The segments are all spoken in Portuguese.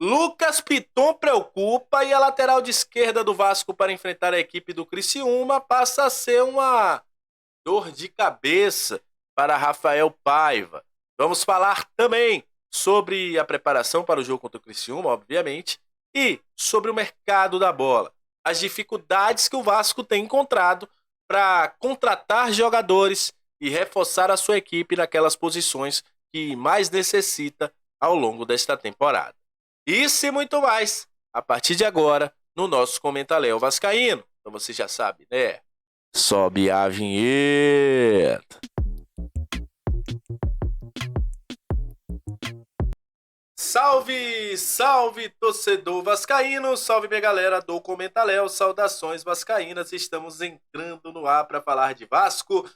Lucas Piton preocupa e a lateral de esquerda do Vasco para enfrentar a equipe do Criciúma passa a ser uma dor de cabeça para Rafael Paiva. Vamos falar também sobre a preparação para o jogo contra o Criciúma, obviamente, e sobre o mercado da bola. As dificuldades que o Vasco tem encontrado para contratar jogadores e reforçar a sua equipe naquelas posições que mais necessita ao longo desta temporada. Isso e muito mais, a partir de agora, no nosso Comentaléu Vascaíno. Então você já sabe, né? Sobe a vinheta. Salve, salve, torcedor vascaíno, salve minha galera do Comentaléu, saudações vascaínas, estamos entrando no ar para falar de Vasco.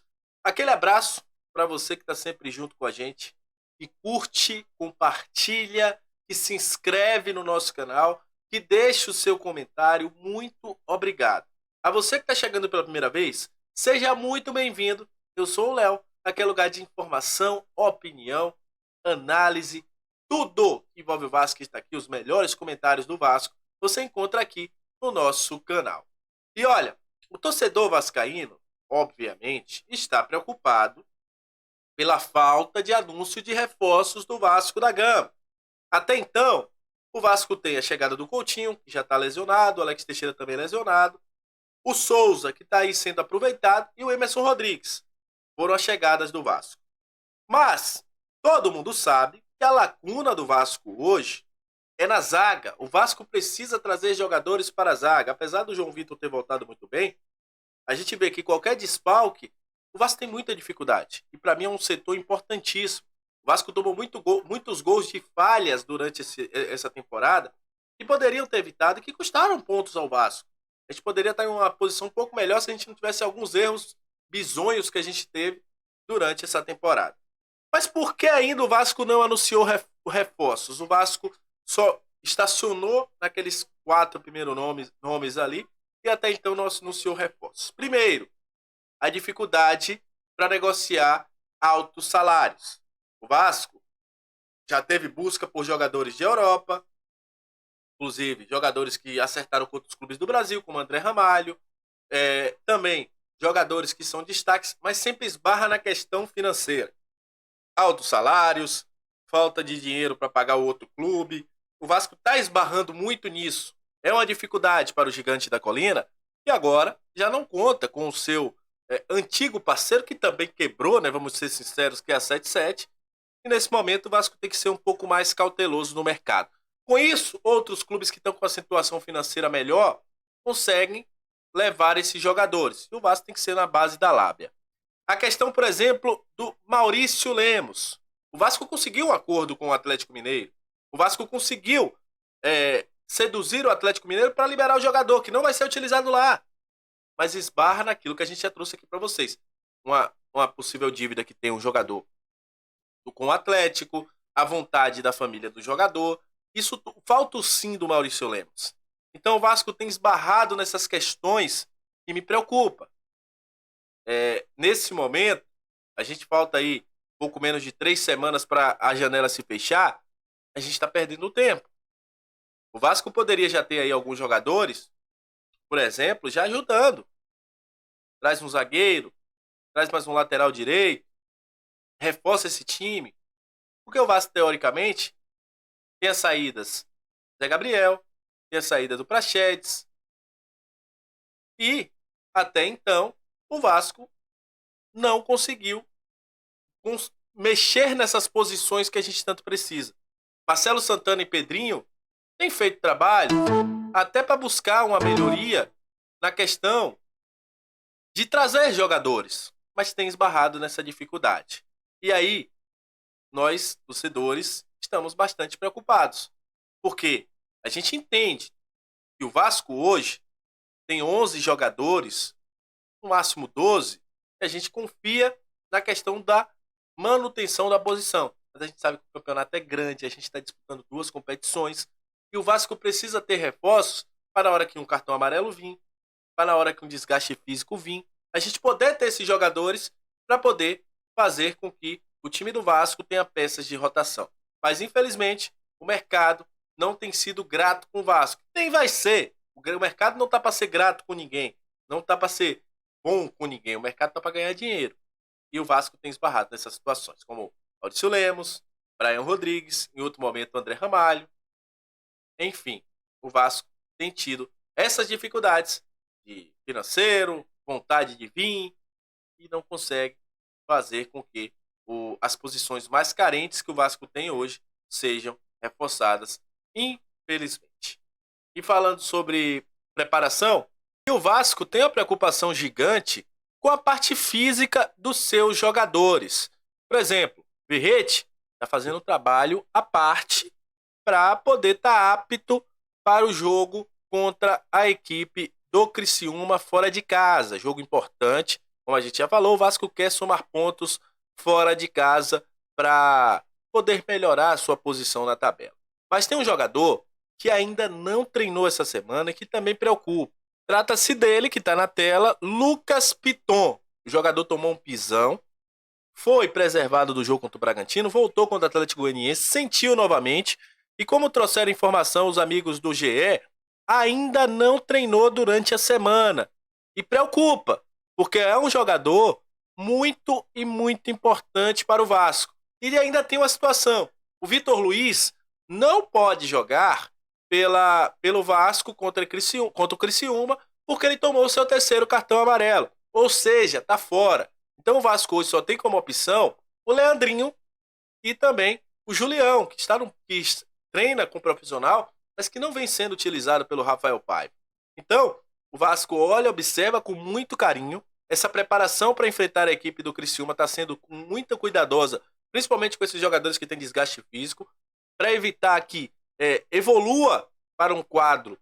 Aquele abraço para você que está sempre junto com a gente, que curte, compartilha, que se inscreve no nosso canal, que deixa o seu comentário, muito obrigado. A você que está chegando pela primeira vez, seja muito bem-vindo, eu sou o Léo, aqui é lugar de informação, opinião, análise, tudo que envolve o Vasco está aqui, os melhores comentários do Vasco, você encontra aqui no nosso canal. E olha, o torcedor vascaíno, obviamente, está preocupado pela falta de anúncio de reforços do Vasco da Gama. Até então, o Vasco tem a chegada do Coutinho, que já está lesionado, o Alex Teixeira também lesionado, o Souza, que está aí sendo aproveitado, e o Emerson Rodrigues. Foram as chegadas do Vasco. Mas todo mundo sabe que a lacuna do Vasco hoje é na zaga. O Vasco precisa trazer jogadores para a zaga. Apesar do João Vitor ter voltado muito bem, a gente vê que qualquer desfalque, o Vasco tem muita dificuldade. E para mim é um setor importantíssimo. O Vasco tomou muitos gols de falhas durante essa temporada que poderiam ter evitado e que custaram pontos ao Vasco. A gente poderia estar em uma posição um pouco melhor se a gente não tivesse alguns erros bizonhos que a gente teve durante essa temporada. Mas por que ainda o Vasco não anunciou reforços? O Vasco só estacionou naqueles 4 primeiros nomes ali e até então não anunciou reforços. Primeiro, a dificuldade para negociar altos salários. O Vasco já teve busca por jogadores de Europa, inclusive jogadores que acertaram com outros clubes do Brasil, como André Ramalho, também jogadores que são destaques, mas sempre esbarra na questão financeira. Altos salários, falta de dinheiro para pagar o outro clube. O Vasco está esbarrando muito nisso. É uma dificuldade para o Gigante da Colina e agora já não conta com o seu antigo parceiro, que também quebrou, né, vamos ser sinceros, que é a 77. E nesse momento o Vasco tem que ser um pouco mais cauteloso no mercado. Com isso, outros clubes que estão com a situação financeira melhor conseguem levar esses jogadores. E o Vasco tem que ser na base da lábia. A questão, por exemplo, do Maurício Lemos. O Vasco conseguiu um acordo com o Atlético Mineiro. O Vasco conseguiu seduzir o Atlético Mineiro para liberar o jogador, que não vai ser utilizado lá. Mas esbarra naquilo que a gente já trouxe aqui para vocês. Uma possível dívida que tem um jogador com o Atlético, a vontade da família do jogador. Isso falta o sim do Maurício Lemos. Então o Vasco tem esbarrado nessas questões que me preocupam. Nesse momento, a gente falta aí pouco menos de 3 semanas para a janela se fechar, a gente está perdendo tempo. O Vasco poderia já ter aí alguns jogadores, por exemplo, já ajudando. Traz um zagueiro, traz mais um lateral direito, reforça esse time. Porque o Vasco, teoricamente, tem as saídas do Zé Gabriel, tem a saída do Praxedes. E, até então, o Vasco não conseguiu mexer nessas posições que a gente tanto precisa. Marcelo Santana e Pedrinho têm feito trabalho até para buscar uma melhoria na questão de trazer jogadores, mas tem esbarrado nessa dificuldade. E aí, nós, torcedores, estamos bastante preocupados, porque a gente entende que o Vasco hoje tem 11 jogadores, no máximo 12, e a gente confia na questão da manutenção da posição. Mas a gente sabe que o campeonato é grande, a gente está disputando 2 competições, e o Vasco precisa ter reforços para a hora que um cartão amarelo vir, para a hora que um desgaste físico vir, a gente poder ter esses jogadores para poder fazer com que o time do Vasco tenha peças de rotação. Mas, infelizmente, o mercado não tem sido grato com o Vasco. Nem vai ser. O mercado não tá para ser grato com ninguém. Não tá para ser bom com ninguém. O mercado tá para ganhar dinheiro. E o Vasco tem esbarrado nessas situações, como Maurício Lemos, Brian Rodrigues, em outro momento André Ramalho. Enfim, o Vasco tem tido essas dificuldades de financeiro, vontade de vir, e não consegue fazer com que as posições mais carentes que o Vasco tem hoje sejam reforçadas, infelizmente. E falando sobre preparação, o Vasco tem uma preocupação gigante com a parte física dos seus jogadores. Por exemplo, Verrete está fazendo um trabalho à parte para poder estar apto para o jogo contra a equipe do Criciúma fora de casa. Jogo importante, como a gente já falou, o Vasco quer somar pontos fora de casa para poder melhorar a sua posição na tabela. Mas tem um jogador que ainda não treinou essa semana e que também preocupa. Trata-se dele, que está na tela, Lucas Piton. O jogador tomou um pisão, foi preservado do jogo contra o Bragantino, voltou contra o Atlético Goianiense, sentiu novamente, e como trouxeram informação os amigos do GE, ainda não treinou durante a semana. E preocupa, porque é um jogador muito e muito importante para o Vasco. E ainda tem uma situação, o Vitor Luiz não pode jogar pelo Vasco contra o Criciúma, porque ele tomou o seu terceiro cartão amarelo. Ou seja, tá fora. Então o Vasco hoje só tem como opção o Leandrinho e também o Julião, que treina com o profissional, mas que não vem sendo utilizado pelo Rafael Paiva. Então, o Vasco olha, observa com muito carinho. Essa preparação para enfrentar a equipe do Criciúma está sendo muito cuidadosa, principalmente com esses jogadores que têm desgaste físico, para evitar que evolua para um quadro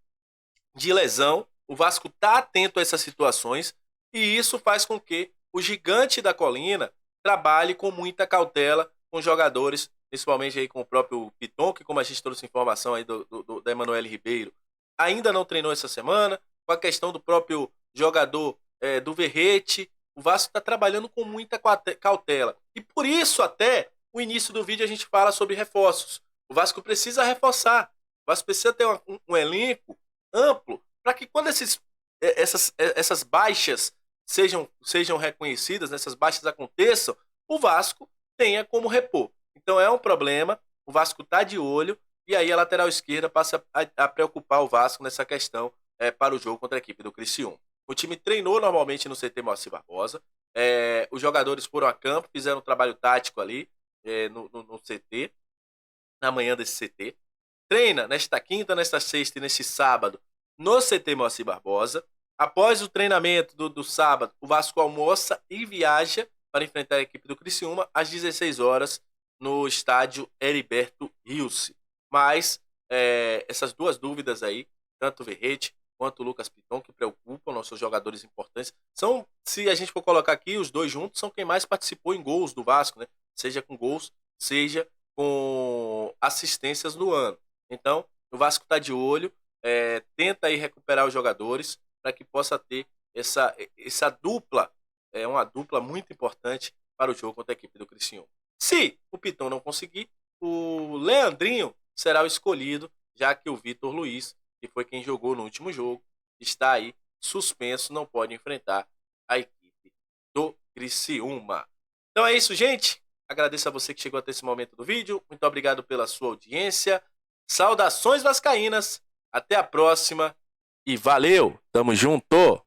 de lesão. O Vasco está atento a essas situações e isso faz com que o gigante da colina trabalhe com muita cautela com jogadores, principalmente aí com o próprio Piton, que como a gente trouxe informação aí do Emanuel Ribeiro, ainda não treinou essa semana, com a questão do próprio jogador do Verrete. O Vasco está trabalhando com muita cautela. E por isso até o início do vídeo a gente fala sobre reforços. O Vasco precisa reforçar. O Vasco precisa ter um elenco amplo para que quando essas baixas sejam reconhecidas, essas baixas aconteçam, o Vasco tenha como repor. Então é um problema, o Vasco está de olho, e aí a lateral esquerda passa a preocupar o Vasco nessa questão para o jogo contra a equipe do Criciúma. O time treinou normalmente no CT Moacir Barbosa, os jogadores foram a campo, fizeram um trabalho tático ali no CT, na manhã desse CT. Treina nesta quinta, nesta sexta e neste sábado no CT Moacir Barbosa. Após o treinamento do sábado, o Vasco almoça e viaja para enfrentar a equipe do Criciúma às 16 horas no estádio Heriberto Rios. Mas essas duas dúvidas aí, tanto o Verrete quanto o Lucas Piton, que preocupam nossos jogadores importantes, são, se a gente for colocar aqui, os dois juntos, são quem mais participou em gols do Vasco, né? Seja com gols, seja com assistências no ano. Então, o Vasco está de olho, tenta aí recuperar os jogadores para que possa ter essa dupla, uma dupla muito importante para o jogo contra a equipe do Criciúma. Se o Piton não conseguir, o Leandrinho será o escolhido, já que o Vitor Luiz, que foi quem jogou no último jogo, está aí suspenso, não pode enfrentar a equipe do Criciúma. Então é isso, gente. Agradeço a você que chegou até esse momento do vídeo. Muito obrigado pela sua audiência. Saudações vascaínas. Até a próxima. E valeu. Tamo junto.